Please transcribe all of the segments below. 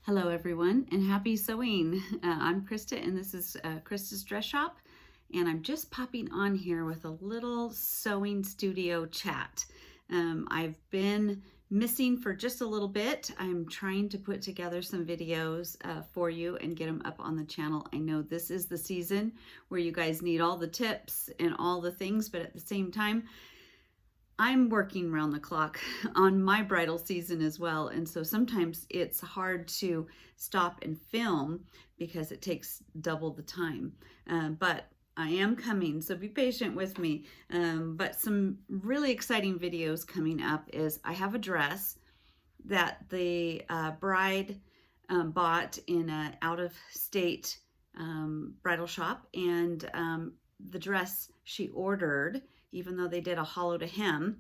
Hello everyone and happy sewing. I'm Christa and this is Christa's Dress Shop, and I'm just popping on here with a little sewing studio chat. I've been missing for just a little bit. I'm trying to put together some videos for you and get them up on the channel. I know this is the season where you guys need all the tips and all the things, but at the same time I'm working round the clock on my bridal season as well, and so sometimes it's hard to stop and film because it takes double the time. But I am coming, so be patient with me. But some really exciting videos coming up is I have a dress that the bride bought in an out-of-state bridal shop, and the dress she ordered, even though they did a hollow to hem,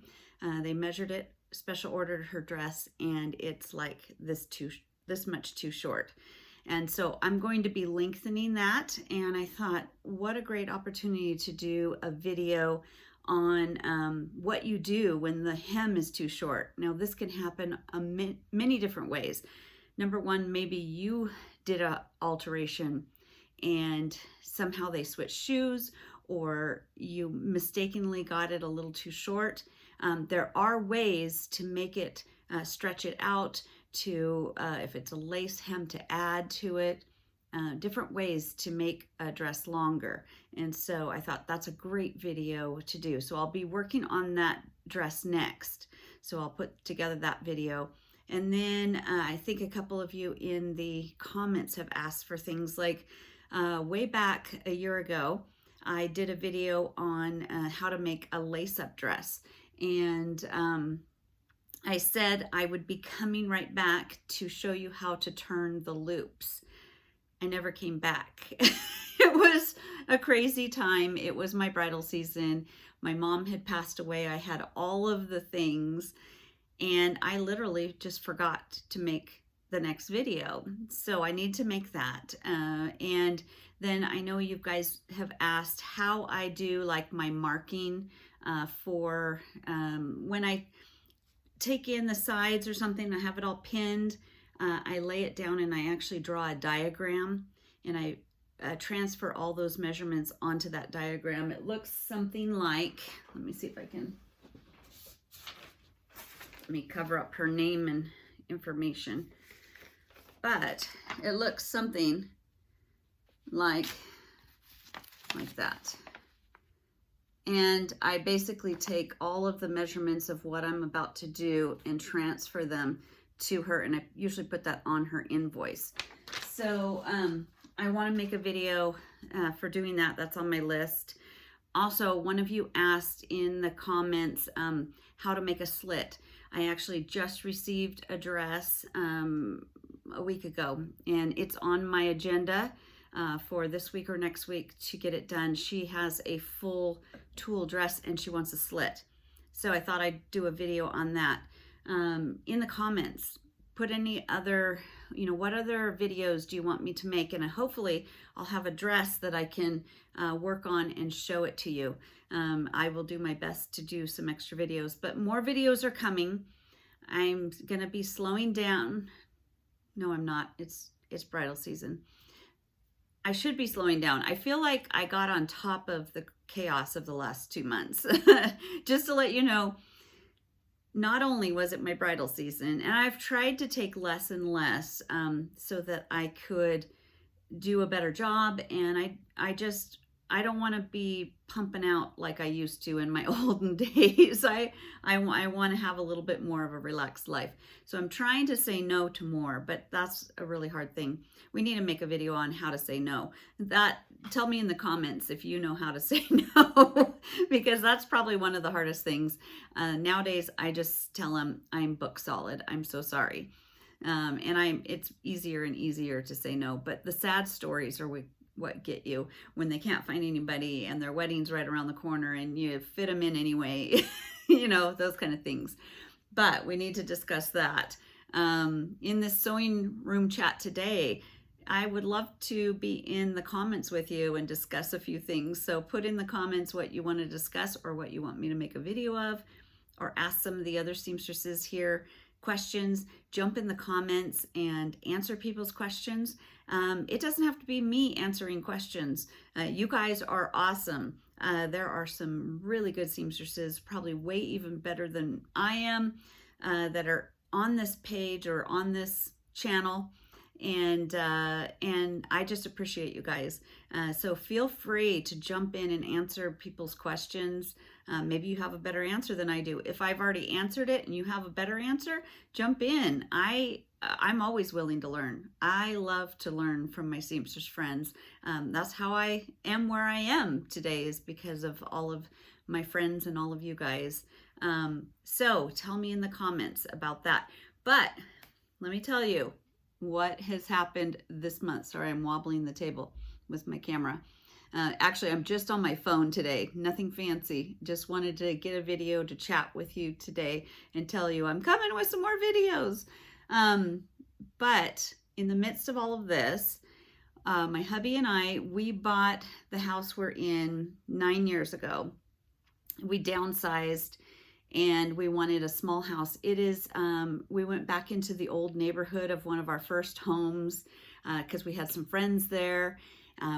they measured it, special ordered her dress, and it's like this much too short. And so I'm going to be lengthening that, and I thought, what a great opportunity to do a video on what you do when the hem is too short. Now this can happen many different ways. Number one, maybe you did an alteration and somehow they switched shoes, or you mistakenly got it a little too short. There are ways to make it, stretch it out to, if it's a lace hem, to add to it, different ways to make a dress longer. And so I thought that's a great video to do. So I'll be working on that dress next. So I'll put together that video. And then I think a couple of you in the comments have asked for things like, way back a year ago, I did a video on how to make a lace-up dress, and I said I would be coming right back to show you how to turn the loops. I never came back. It was a crazy time. It was my bridal season. My mom had passed away. I had all of the things, and I literally just forgot to make the next video. So I need to make that. And then I know you guys have asked how I do like my marking for when I take in the sides or something, I have it all pinned. I lay it down and I actually draw a diagram, and I transfer all those measurements onto that diagram. It looks something like, let me see if I can, let me cover up her name and information. But it looks something like that. And I basically take all of the measurements of what I'm about to do and transfer them to her, and I usually put that on her invoice. So I want to make a video for doing that. That's on my list. Also, one of you asked in the comments how to make a slit. I actually just received a dress a week ago, and it's on my agenda for this week or next week to get it done. She has a full tulle dress and she wants a slit. So I thought I'd do a video on that. In the comments, put any other, what other videos do you want me to make? And hopefully I'll have a dress that I can work on and show it to you. I will do my best to do some extra videos, but more videos are coming. I'm gonna be slowing down. No, I'm not. It's bridal season. I should be slowing down. I feel like I got on top of the chaos of the last 2 months. Just to let you know, not only was it my bridal season, and I've tried to take less and less so that I could do a better job, and I don't want to be pumping out like I used to in my olden days. I want to have a little bit more of a relaxed life. So I'm trying to say no to more, but that's a really hard thing. We need to make a video on how to say no. Tell me in the comments if you know how to say no, because that's probably one of the hardest things. Nowadays, I just tell them I'm book solid. I'm so sorry. It's easier and easier to say no, but the sad stories are what get you when they can't find anybody and their wedding's right around the corner and you fit them in anyway, those kind of things. But we need to discuss that. In this sewing room chat today, I would love to be in the comments with you and discuss a few things. So put in the comments what you want to discuss or what you want me to make a video of, or ask some of the other seamstresses here questions, jump in the comments and answer people's questions. It doesn't have to be me answering questions. You guys are awesome. There are some really good seamstresses, probably way even better than I am, that are on this page or on this channel. And I just appreciate you guys. So feel free to jump in and answer people's questions. Maybe you have a better answer than I do. If I've already answered it and you have a better answer, jump in. I'm always willing to learn. I love to learn from my seamstress friends. That's how I am where I am today, is because of all of my friends and all of you guys. So tell me in the comments about that. But let me tell you what has happened this month. Sorry, I'm wobbling the table with my camera. Actually, I'm just on my phone today. Nothing fancy. Just wanted to get a video to chat with you today and tell you I'm coming with some more videos. But in the midst of all of this, my hubby and I, we bought the house we're in 9 years ago. We downsized and we wanted a small house. It is, we went back into the old neighborhood of one of our first homes because we had some friends there.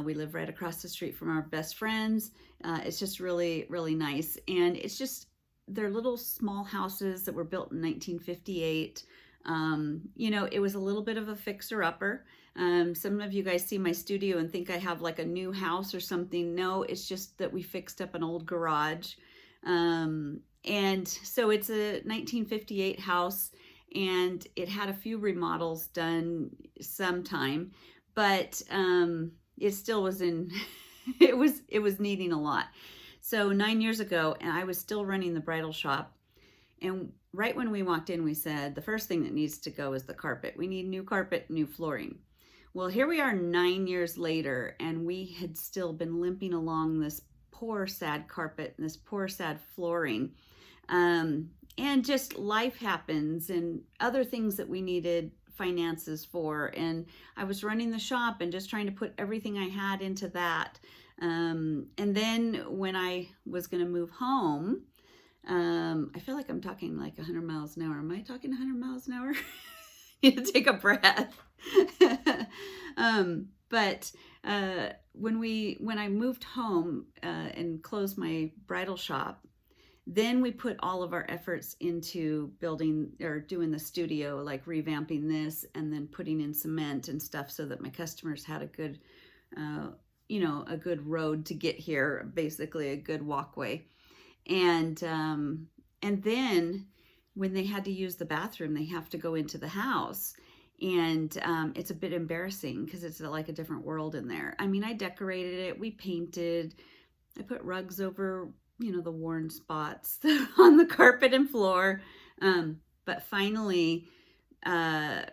We live right across the street from our best friends. It's just really, really nice. And it's just, they're little small houses that were built in 1958. You know, it was a little bit of a fixer-upper. Some of you guys see my studio and think I have like a new house or something. No, it's just that we fixed up an old garage. And so it's a 1958 house, and it had a few remodels done sometime, but it still was in, it was needing a lot. So 9 years ago, and I was still running the bridal shop, and right when we walked in, we said, the first thing that needs to go is the carpet. We need new carpet, new flooring. Well, here we are 9 years later, and we had still been limping along this poor, sad carpet and this poor, sad flooring. And just life happens and other things that we needed finances for. And I was running the shop and just trying to put everything I had into that. And then when I was going to move home, I feel like I'm talking like 100 miles an hour. Am I talking 100 miles an hour? Need to take a breath. But when I moved home and closed my bridal shop, then we put all of our efforts into building or doing the studio, like revamping this and then putting in cement and stuff so that my customers had a good, you know, a good road to get here, basically a good walkway. And then when they had to use the bathroom, they have to go into the house. And it's a bit embarrassing because it's like a different world in there. I mean, I decorated it, we painted, I put rugs over, you know, the worn spots on the carpet and floor. But finally, I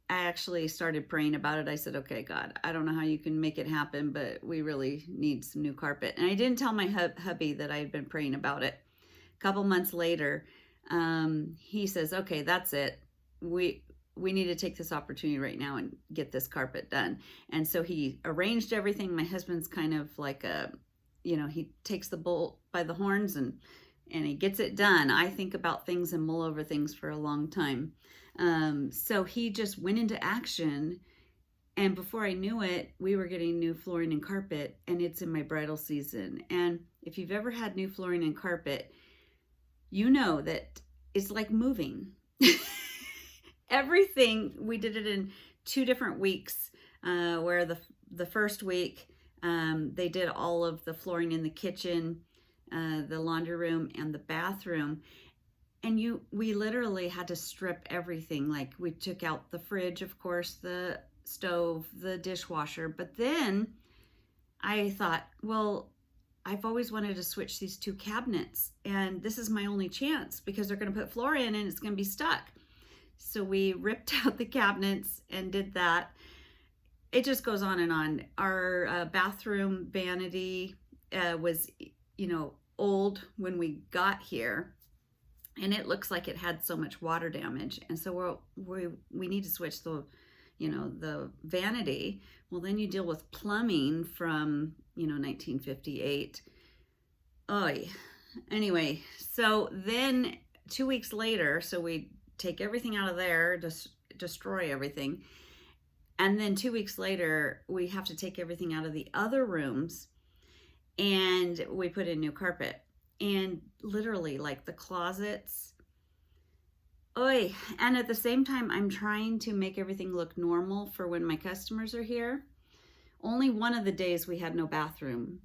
actually started praying about it. I said, okay, God, I don't know how you can make it happen, but we really need some new carpet. And I didn't tell my hubby that I had been praying about it. A couple months later, he says, okay, that's it. We need to take this opportunity right now and get this carpet done. And so he arranged everything. My husband's kind of like a, you know, he takes the bull by the horns and he gets it done. I think about things and mull over things for a long time. So he just went into action. And before I knew it, we were getting new flooring and carpet, and it's in my bridal season. And if you've ever had new flooring and carpet, you know that it's like moving. Everything, we did it in 2 different weeks, where the first week, they did all of the flooring in the kitchen, the laundry room, and the bathroom. And we literally had to strip everything. Like, we took out the fridge, of course, the stove, the dishwasher. But then I thought, well, I've always wanted to switch these 2 cabinets, and this is my only chance because they're going to put floor in and it's going to be stuck. So we ripped out the cabinets and did that. It just goes on and on. Our bathroom vanity was, you know, old when we got here, and it looks like it had so much water damage. And so we need to switch the, you know, the vanity. Well, then you deal with plumbing from, you know, 1958. Anyway, so then 2 weeks later, so we take everything out of there, just destroy everything. And then 2 weeks later, we have to take everything out of the other rooms and we put in new carpet. And literally, like the closets, oy. And at the same time, I'm trying to make everything look normal for when my customers are here. Only one of the days we had no bathroom.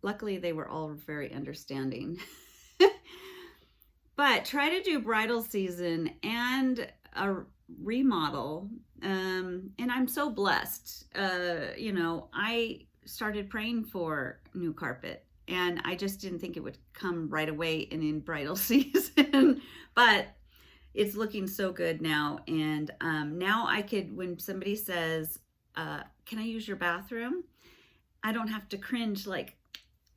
Luckily, they were all very understanding. But try to do bridal season and a remodel. And I'm so blessed. You know, I started praying for new carpet, and I just didn't think it would come right away and in bridal season. But it's looking so good now. And now I could, when somebody says, can I use your bathroom? I don't have to cringe like,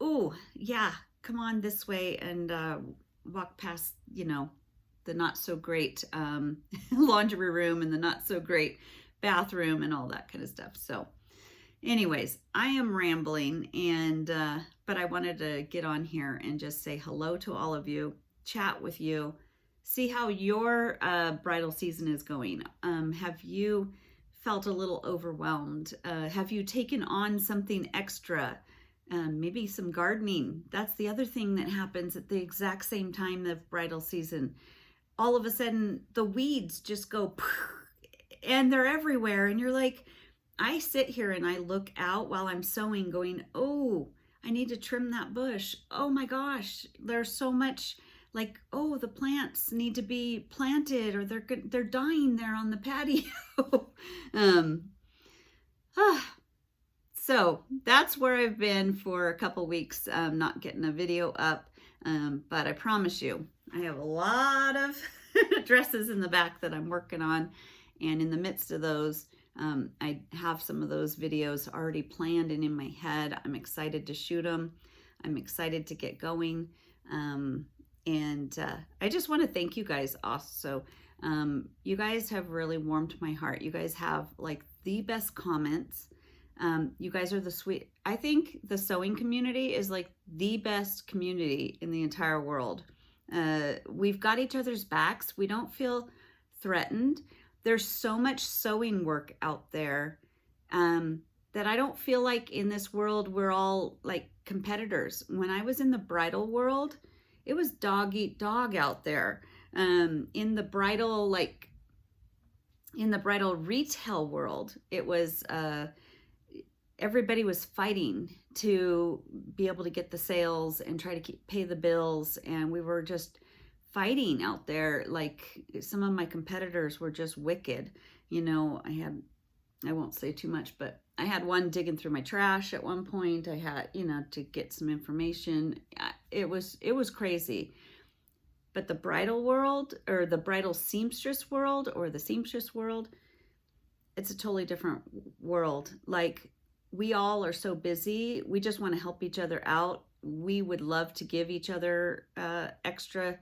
oh, yeah, come on this way and walk past, you know, the not so great laundry room and the not so great bathroom and all that kind of stuff. So anyways, I am rambling, and but I wanted to get on here and just say hello to all of you, chat with you, see how your bridal season is going. Have you felt a little overwhelmed? Have you taken on something extra? Maybe some gardening. That's the other thing that happens at the exact same time of bridal season. All of a sudden, the weeds just go, and they're everywhere. And you're like, I sit here and I look out while I'm sewing going, oh, I need to trim that bush. Oh my gosh, there's so much, like, oh, the plants need to be planted or they're dying there on the patio. So that's where I've been for a couple weeks, not getting a video up. But I promise you, I have a lot of dresses in the back that I'm working on. And in the midst of those, I have some of those videos already planned and in my head. I'm excited to shoot them. I'm excited to get going. And I just want to thank you guys also. You guys have really warmed my heart. You guys have like the best comments. You guys are the sweet. I think the sewing community is like the best community in the entire world. We've got each other's backs. We don't feel threatened. There's so much sewing work out there that I don't feel like in this world we're all like competitors. When I was in the bridal world, it was dog eat dog out there. In the bridal, like in the bridal retail world, it was everybody was fighting to be able to get the sales and try to pay the bills, and we were just fighting out there. Like some of my competitors were just wicked. You know, I won't say too much, but I had one digging through my trash at one point. I had, you know, to get some information. It was crazy. But the bridal world, or the bridal seamstress world, or the seamstress world, it's a totally different world. Like, we all are so busy. We just want to help each other out. We would love to give each other extra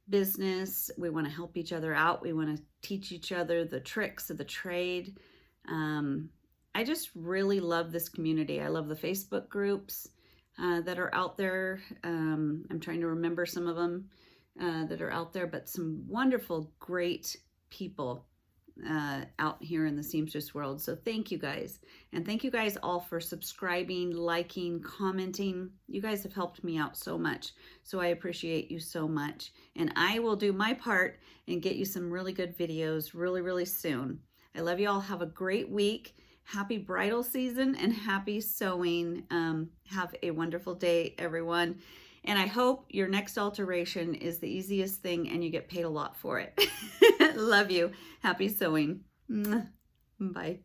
business. We want to help each other out. We want to teach each other the tricks of the trade. I just really love this community. I love the Facebook groups that are out there. I'm trying to remember some of them that are out there, but some wonderful, great people out here in the seamstress world. So thank you guys. And thank you guys all for subscribing, liking, commenting. You guys have helped me out so much. So I appreciate you so much. And I will do my part and get you some really good videos really, really soon. I love you all. Have a great week. Happy bridal season and happy sewing. Have a wonderful day, everyone. And I hope your next alteration is the easiest thing and you get paid a lot for it. Love you. Happy sewing. Bye.